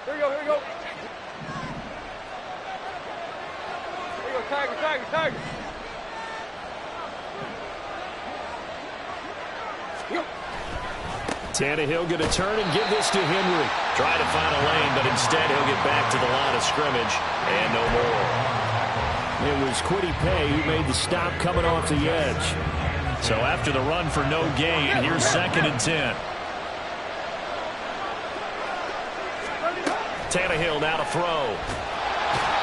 Here we go, here we go. Here we go, Tiger, Tiger, Tiger. Tannehill going to turn and give this to Henry. Try to find a lane, but instead he'll get back to the line of scrimmage and no more. It was Kwity Paye who made the stop coming off the edge. So after the run for no gain, here's 2nd and 10. Tannehill now to throw.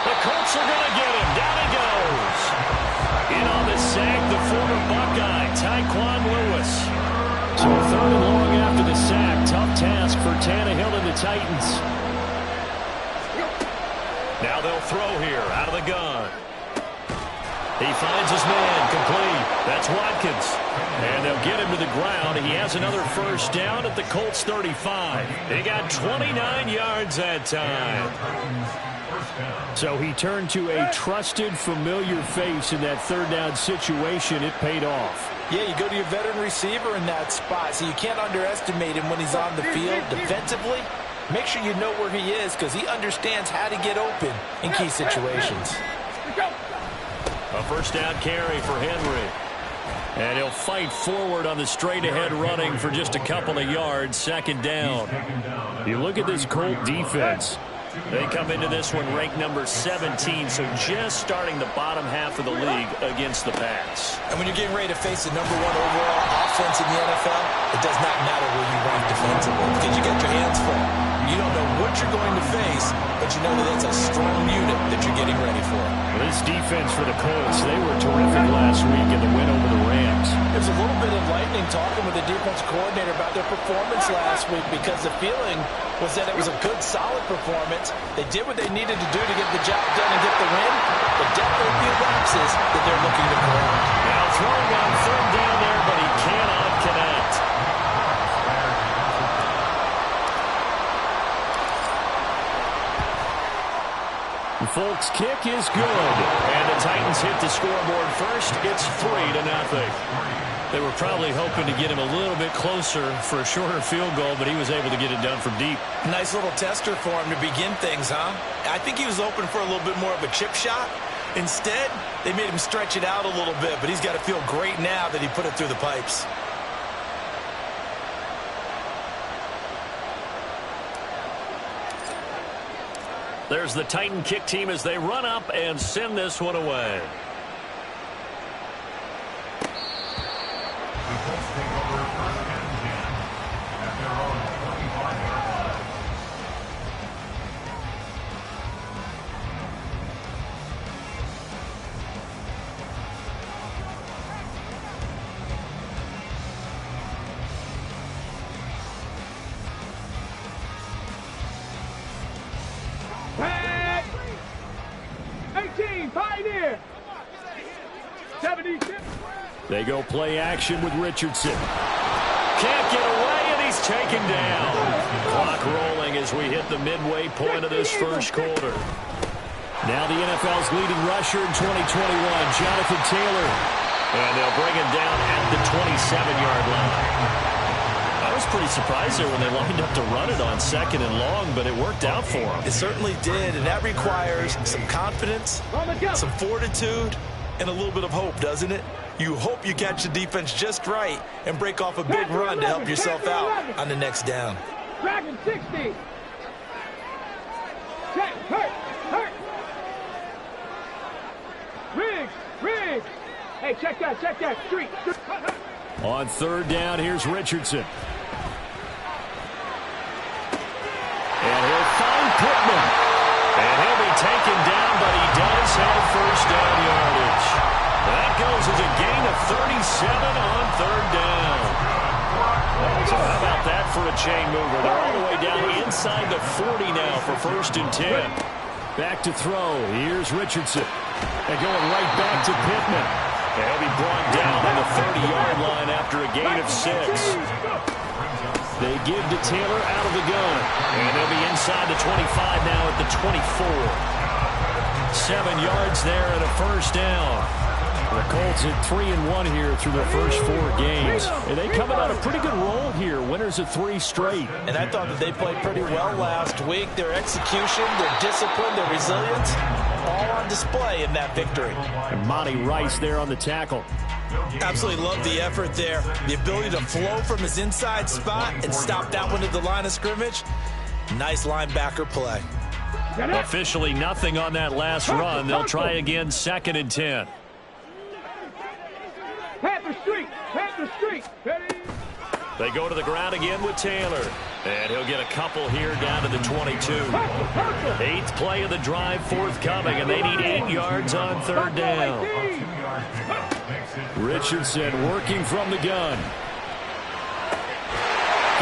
The Colts are going to get him. Down he goes. In on the sack, the former Buckeye, Tyquan Lewis. So 3rd and long after the sack. Tough task for Tannehill and the Titans. Now they'll throw here out of the gun. He finds his man, complete. That's Watkins. And they'll get him to the ground. He has another first down at the Colts 35. They got 29 yards that time. So he turned to a trusted, familiar face in that 3rd down situation. It paid off. Yeah, you go to your veteran receiver in that spot, so you can't underestimate him when he's on the field defensively. Make sure you know where he is because he understands how to get open in key situations. A first down carry for Henry. And he'll fight forward on the straight-ahead running for just a couple of yards. 2nd down. You look at this Colt defense. They come into this one ranked number 17, so just starting the bottom half of the league against the pass. And when you're getting ready to face the number 1 overall offense in the NFL, it does not matter where you rank defensively because you got your hands full. You don't know what you're going to face, but you know that it's a strong unit that you're getting ready for. This defense for the Colts, they were terrific last week in the win over the Rams. It was a little bit enlightening talking with the defense coordinator about their performance last week because the feeling was that it was a good, solid performance. They did what they needed to do to get the job done and get the win, but definitely a few lapses that they're looking to correct. Now throwing on 3rd down there, but he cannot connect. The Folks kick is good. And the Titans hit the scoreboard first. It's 3-0. They were probably hoping to get him a little bit closer for a shorter field goal, but he was able to get it done from deep. Nice little tester for him to begin things, huh? I think he was open for a little bit more of a chip shot. Instead, they made him stretch it out a little bit, but he's got to feel great now that he put it through the pipes. There's the Titan kick team as they run up and send this one away. Pioneer. 76. They go play action with Richardson. Can't get away, and he's taken down. Clock rolling as we hit the midway point of this first quarter. Now the NFL's leading rusher in 2021, Jonathan Taylor. And they'll bring him down at the 27-yard line. I was pretty surprised there when they lined up to run it on 2nd and long, but it worked out for them. It certainly did, and that requires some confidence, some fortitude, and a little bit of hope, doesn't it? You hope you catch the defense just right and break off a big run to help yourself out on the next down. Dragon 60. Check, hurt, hurt. Riggs. Hey, check that, street. On 3rd down, here's Richardson. And he'll find Pittman. And he'll be taken down, but he does have first down yardage. That goes as a gain of 37 on 3rd down. So how about that for a chain mover? They're all the way down inside the 40 now for 1st and 10. Back to throw. Here's Richardson. And going right back to Pittman. And he'll be brought down on the 30-yard line after a gain of 6. They give to Taylor out of the gun. And they'll be inside the 25 now at the 24. 7 yards there and a first down. The Colts at 3-1 here through their first 4 games. And they coming on a pretty good roll here. Winners of 3 straight. And I thought that they played pretty well last week. Their execution, their discipline, their resilience, all on display in that victory. And Monty Rice there on the tackle. Absolutely love the effort there. The ability to flow from his inside spot and stop that one at the line of scrimmage. Nice linebacker play. Officially nothing on that last run. They'll try again 2nd and 10. Panther Street! Panther Street! Ready? They go to the ground again with Taylor. And he'll get a couple here down to the 22. 8th play of the drive forthcoming, and they need 8 yards on 3rd down. Richardson working from the gun.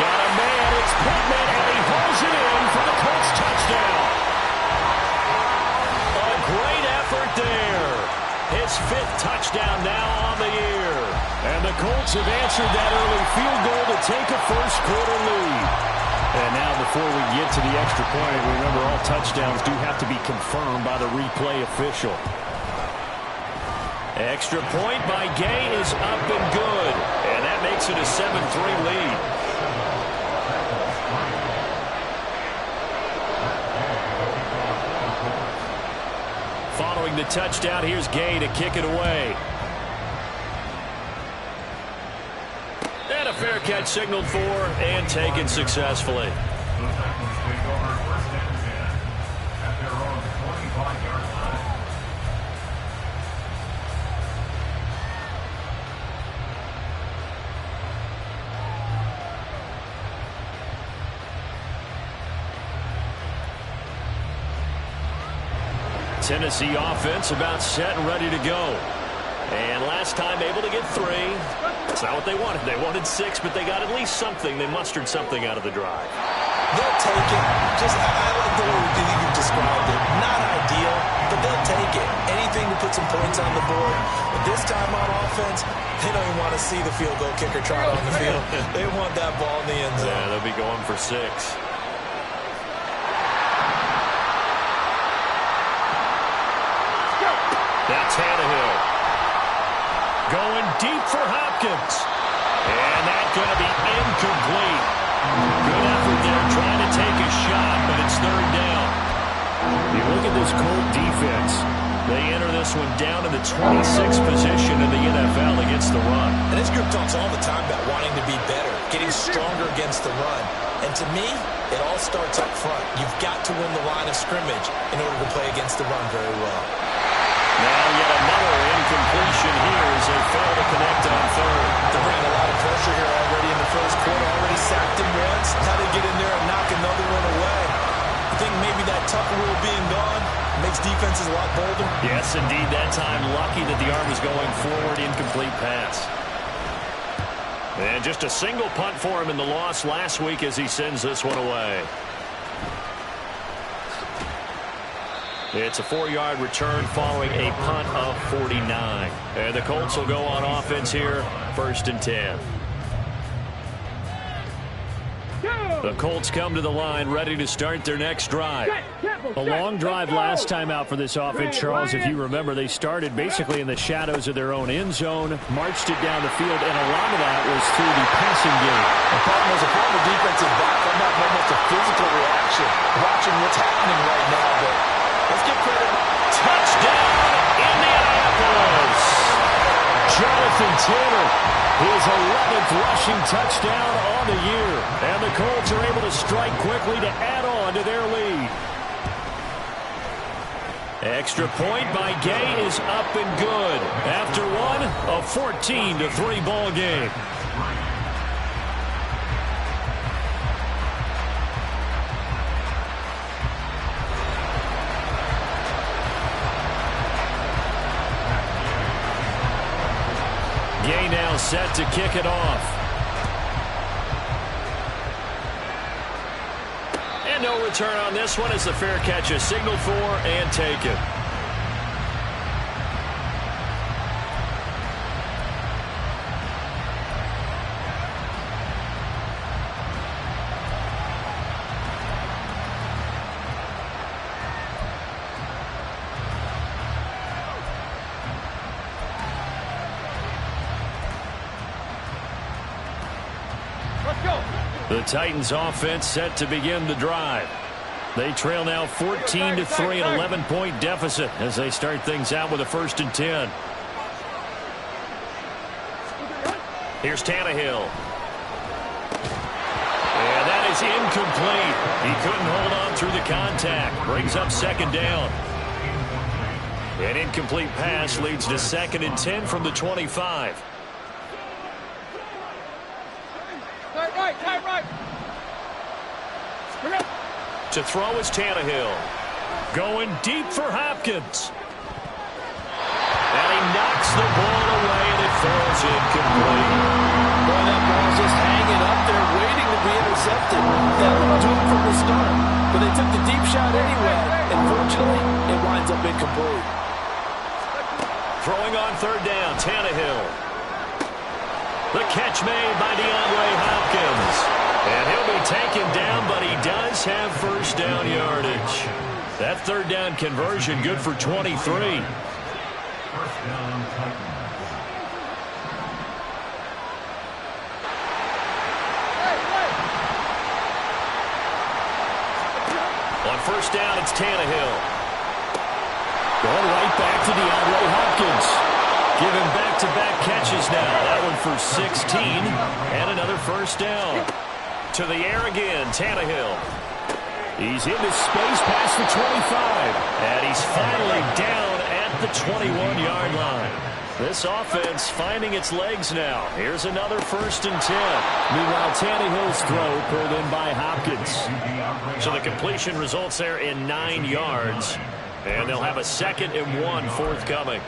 Got a man, it's Pittman, and he hauls it in for the Colts touchdown. A great effort there. His 5th touchdown now on the year. And the Colts have answered that early field goal to take a first-quarter lead. And now before we get to the extra point, remember all touchdowns do have to be confirmed by the replay official. Extra point by Gay is up and good. And that makes it a 7-3 lead. Following the touchdown, here's Gay to kick it away. And a fair catch signaled for and taken successfully. Tennessee offense about set and ready to go. And last time able to get 3. That's not what they wanted. They wanted 6, but they got at least something. They mustered something out of the drive. They'll take it. I like the way you've described it. Not ideal, but they'll take it. Anything to put some points on the board. But this time on offense, they don't even want to see the field goal kicker trot on the field. They want that ball in the end zone. Yeah, they'll be going for 6. That's Tannehill. Going deep for Hopkins. And that's going to be incomplete. Good effort there trying to take a shot, but it's 3rd down. You look at this Colt defense. They enter this one down in the 26th position in the NFL against the run. And this group talks all the time about wanting to be better, getting stronger against the run. And to me, it all starts up front. You've got to win the line of scrimmage in order to play against the run very well. Now yet another incompletion here as they fail to connect on 3rd. They're bringing a lot of pressure here already in the first quarter. Already sacked him once. How they get in there and knock another one away. I think maybe that tough rule being gone makes defenses a lot bolder. Yes, indeed. That time lucky that the arm was going forward. Incomplete pass. And just a single punt for him in the loss last week as he sends this one away. It's a 4-yard return following a punt of 49. And the Colts will go on offense here, 1st and 10. The Colts come to the line ready to start their next drive. A long drive last time out for this offense, Charles. If you remember, they started basically in the shadows of their own end zone, marched it down the field, and a lot of that was through the passing game. The problem is a part of the defensive back. I'm having almost a physical reaction watching what's happening right now, but let's give credit. Touchdown, Indianapolis! Jonathan Taylor, his 11th rushing touchdown on the year. And the Colts are able to strike quickly to add on to their lead. Extra point by Gay is up and good. After one, a 14-3 ball game. Gay now set to kick it off. And no return on this one as the fair catch is signaled for and taken. The Titans offense set to begin the drive. They trail now 14-3, an 11-point deficit as they start things out with a 1st and 10. Here's Tannehill. And that is incomplete. He couldn't hold on through the contact. Brings up 2nd down. An incomplete pass leads to 2nd and 10 from the 25. Tight right. To throw is Tannehill. Going deep for Hopkins. And he knocks the ball away, and it falls incomplete. Boy, that ball's just hanging up there, waiting to be intercepted. That looked to him from the start, but they took the deep shot anyway, and fortunately, it winds up incomplete. Throwing on 3rd down, Tannehill. The catch made by DeAndre Hopkins. And he'll be taken down, but he does have 1st down yardage. That 3rd down conversion good for 23. On 1st down, it's Tannehill. Going right back to DeAndre Hopkins. Giving back-to-back catches now. That one for 16 and another 1st down. To the air again, Tannehill. He's into space past the 25. And he's finally down at the 21-yard line. This offense finding its legs now. Here's another 1st and 10. Meanwhile, Tannehill's throw pulled in by Hopkins. So the completion results there in 9 yards. And they'll have a 2nd and 1 forthcoming.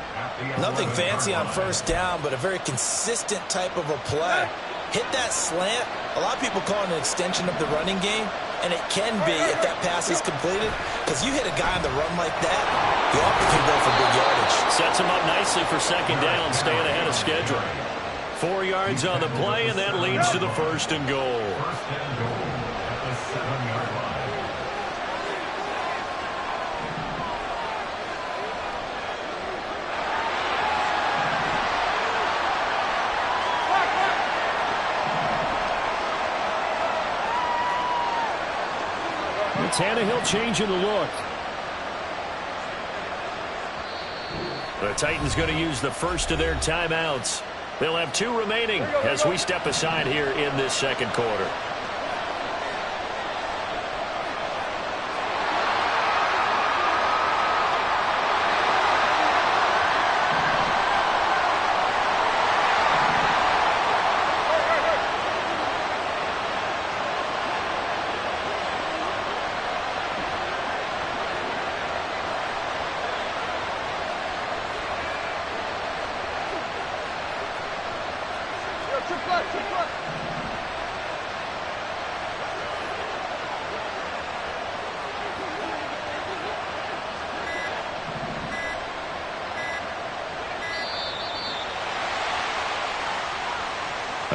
Nothing fancy on 1st down, but a very consistent type of a play. Hit that slant. A lot of people call it an extension of the running game, and it can be if that pass is completed, because you hit a guy on the run like that, you often can go for big yardage. Sets him up nicely for 2nd down, staying ahead of schedule. 4 yards on the play, and that leads to the 1st and goal. Tannehill changing the look. The Titans going to use the 1st of their timeouts. They'll have 2 remaining as we step aside here in this 2nd quarter.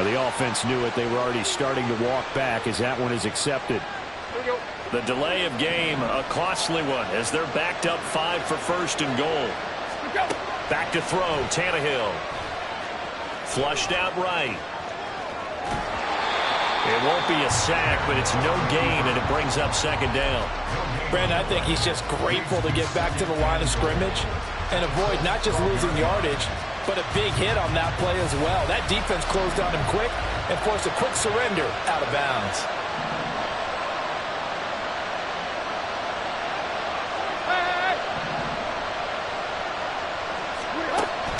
The offense knew it. They were already starting to walk back as that one is accepted. The delay of game, a costly one as they're backed up 5 for 1st and goal. Back to throw, Tannehill. Flushed out right. It won't be a sack, but it's no gain, and it brings up 2nd down. Brandon, I think he's just grateful to get back to the line of scrimmage and avoid not just losing yardage, but a big hit on that play as well. That defense closed on him quick and forced a quick surrender out of bounds.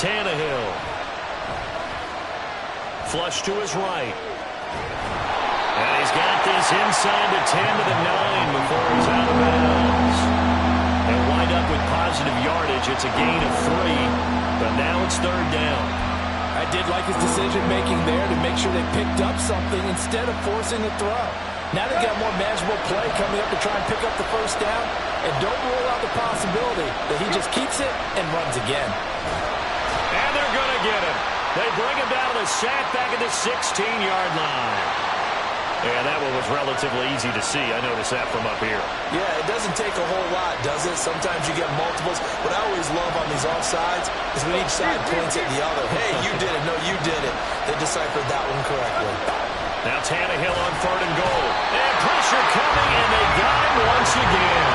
Tannehill. Flush to his right. And he's got this inside the 10 to the 9 before he's out of bounds. They'll wind up with positive yardage. It's a gain of 3. But now it's 3rd down. I did like his decision-making there to make sure they picked up something instead of forcing the throw. Now they got more manageable play coming up to try and pick up the 1st down. And don't rule out the possibility that he just keeps it and runs again. And they're going to get him. They bring him down to the sack back at the 16-yard line. And that one was relatively easy to see. I noticed that from up here. Yeah, it doesn't take a whole lot, does it? Sometimes you get multiples. What I always love on these offsides is when each side points at the other. Hey, you did it. No, you did it. They deciphered that one correctly. Now Tannehill on 3rd and goal. And pressure coming, and they got him once again.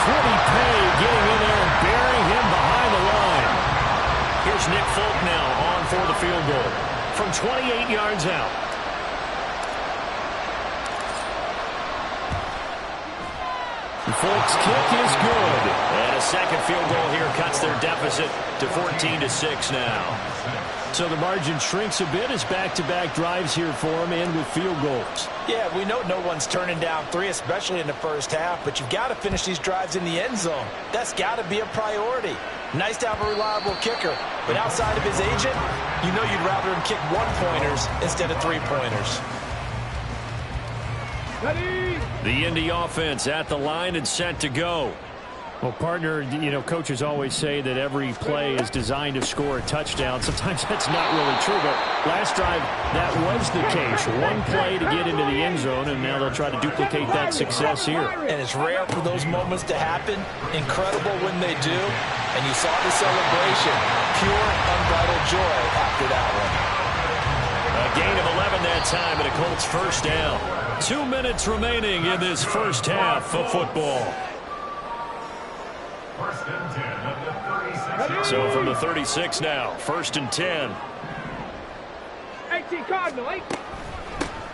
Quiddy Pay getting in there and burying him behind the line. Here's Nfffl now on for the field goal from 28 yards out. Folks' kick is good. And a second field goal here cuts their deficit to 14-6 now. So the margin shrinks a bit as back-to-back drives here for them and with field goals. Yeah, we know no one's turning down 3, especially in the first half, but you've got to finish these drives in the end zone. That's got to be a priority. Nice to have a reliable kicker, but outside of his agent, you know you'd rather him kick 1-pointers instead of 3-pointers. The Indy offense at the line and set to go. Well, partner, coaches always say that every play is designed to score a touchdown. Sometimes that's not really true, but last drive, that was the case. One play to get into the end zone, and now they'll try to duplicate that success here. And it's rare for those moments to happen. Incredible when they do. And you saw the celebration. Pure, unbridled joy after that one. A gain of 11 that time, and a Colts first down. 2 minutes remaining in this first half of football. So from the 36 now, 1st and 10. 18 Cardinal, 18.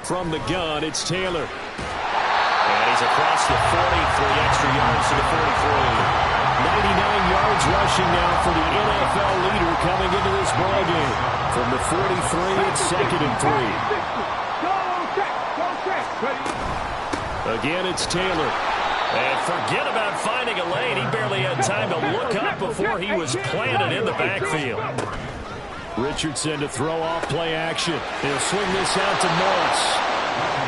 From the gun, it's Taylor. And he's across the 40, 3 extra yards to the 43. 99 yards rushing now for the NFL leader coming into this ballgame. From the 43, it's 2nd and 3. Again, it's Taylor. And forget about finding a lane. He barely had time to look up before he was planted in the backfield. Richardson to throw off play action. He'll swing this out to Morris.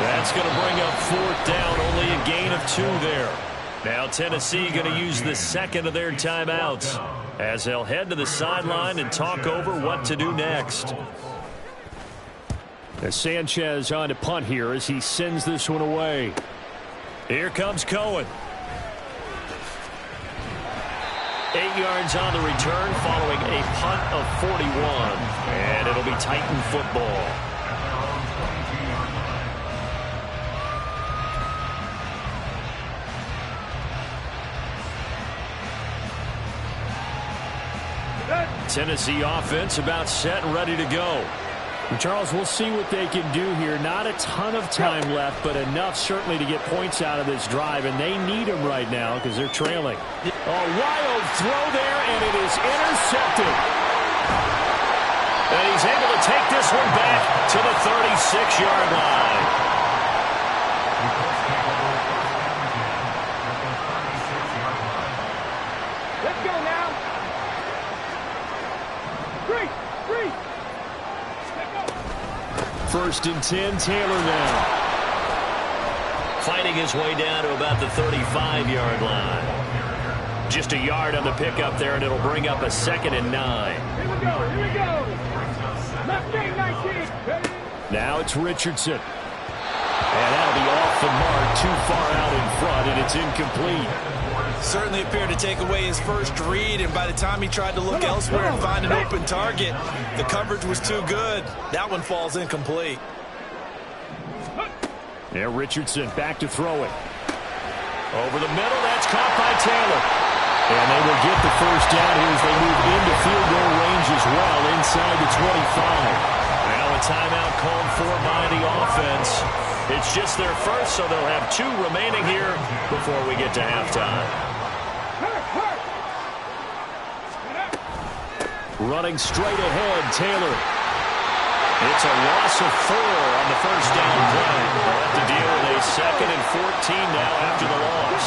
That's going to bring up 4th down. Only a gain of 2 there. Now Tennessee going to use the second of their timeouts as they'll head to the sideline and talk over what to do next. As Sanchez on to punt here as he sends this one away. Here comes Cohen. 8 yards on the return following a punt of 41. And it'll be Titan football. Tennessee offense about set and ready to go. Charles, we'll see what they can do here. Not a ton of time left, but enough certainly to get points out of this drive, and they need them right now because they're trailing. A wild throw there, and it is intercepted. And he's able to take this one back to the 36-yard line. Let's go now. 3. 1st and 10, Taylor now. Fighting his way down to about the 35-yard line. Just a yard on the pickup there, and it'll bring up a 2nd and 9. Here we go. Left game 19. Now it's Richardson. And that'll be off the mark, too far out in front, and it's incomplete. Certainly appeared to take away his first read, and by the time he tried to look elsewhere and find an open target, the coverage was too good. That one falls incomplete. Now Richardson back to throw it. Over the middle, that's caught by Taylor. And they will get the first down here as they move into field goal range as well, inside the 25. Now a timeout called for by the offense. It's just their first, so they'll have 2 remaining here before we get to halftime. Running straight ahead, Taylor. It's a loss of 4 on the first down play. They'll have to deal with a 2nd and 14 now after the loss.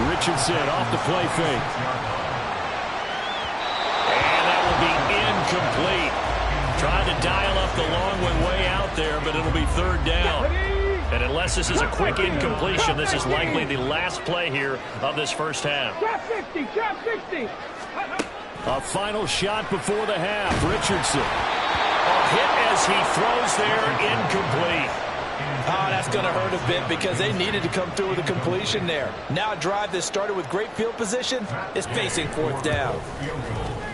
Richardson off the play fake. And that will be incomplete. Trying to dial up the long one way out there, but it'll be 3rd down. And unless this is a quick incompletion, this is likely the last play here of this first half. Drop 60, drop 60. A final shot before the half. Richardson. A hit as he throws there, incomplete. Oh, that's going to hurt a bit because they needed to come through with a completion there. Now a drive that started with great field position is facing 4th down.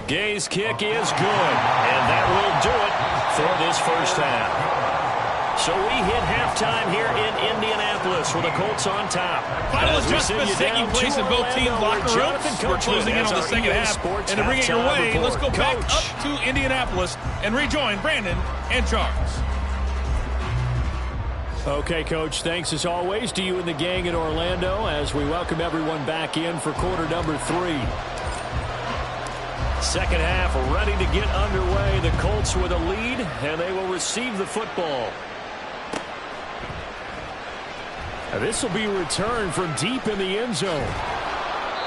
Gay's kick is good, and that will do it for this first half. So we hit halftime here in Indianapolis with the Colts on top. Final adjustments taking place in both teams' locker rooms. We're closing in on the second half. And to bring it your way, let's go back up to Indianapolis and rejoin Brandon and Charles. Okay, Coach, thanks as always to you and the gang in Orlando as we welcome everyone back in for quarter number 3. Second half ready to get underway. The Colts with a lead, and they will receive the football. This will be returned from deep in the end zone.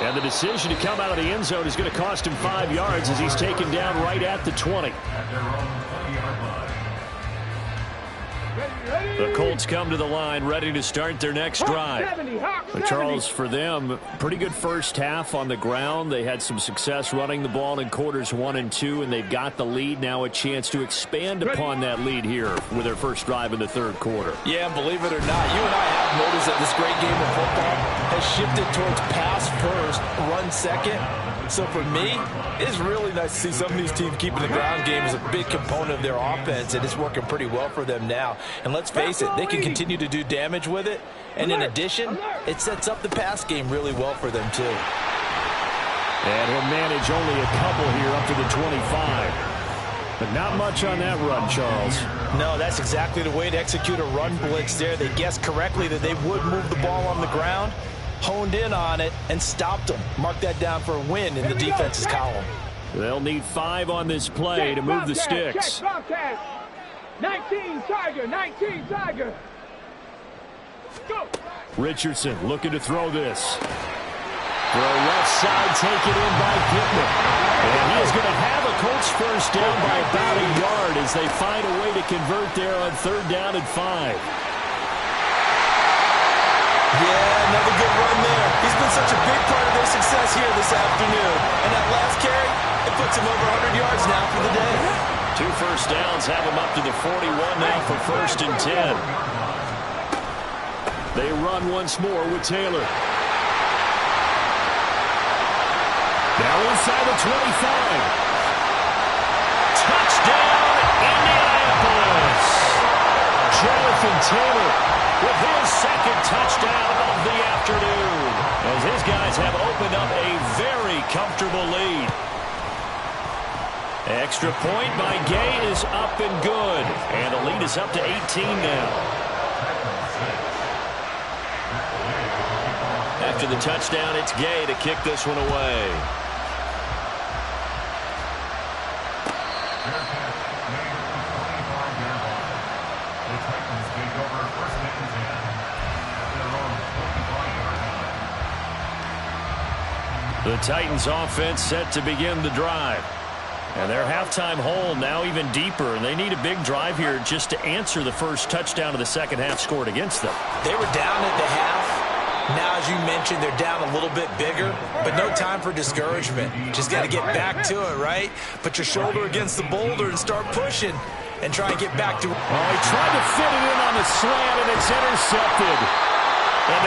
And the decision to come out of the end zone is going to cost him 5 yards as he's taken down right at the 20. The Colts come to the line ready to start their next drive. But Charles, for them, pretty good first half on the ground. They had some success running the ball in quarters 1 and 2, and they've got the lead. Now a chance to expand upon that lead here with their first drive in the third quarter. Yeah, and believe it or not, you and I have noticed that this great game of football has shifted towards pass first, run second. So for me, it's really nice to see some of these teams keeping the ground game as a big component of their offense, and it's working pretty well for them now. And let's face it, they can continue to do damage with it. And in addition, it sets up the pass game really well for them too. And he'll manage only a couple here up to the 25. But not much on that run, Charles. No, that's exactly the way to execute a run blitz there. They guessed correctly that they would move the ball on the ground, honed in on it, and stopped them. Mark that down for a win in the defense's column. They'll need 5 on this play to move the sticks. 19 Tiger, 19 Tiger. Go. Richardson looking to throw this. Throw left side, taken in by Pittman. And he is going to have a Colts first down by about a yard as they find a way to convert there on 3rd down and 5. Yeah, another good run there. He's been such a big part of their success here this afternoon. And that last carry, it puts him over 100 yards now for the day. 2 first downs have him up to the 41 now for 1st and 10. They run once more with Taylor. Now inside the 25. Touchdown, Indianapolis. Jonathan Taylor with his 2nd touchdown of the afternoon, as his guys have opened up a very comfortable lead. Extra point by Gay is up and good, and the lead is up to 18 now. After the touchdown, it's Gay to kick this one away. The Titans offense set to begin the drive. And their halftime hole now even deeper, and they need a big drive here just to answer the first touchdown of the second half scored against them. They were down at the half. Now, as you mentioned, they're down a little bit bigger, but no time for discouragement. Just got to get back to it, right? Put your shoulder against the boulder and start pushing and try and get back to it. Oh, he tried to fit it in on the slant, and it's intercepted.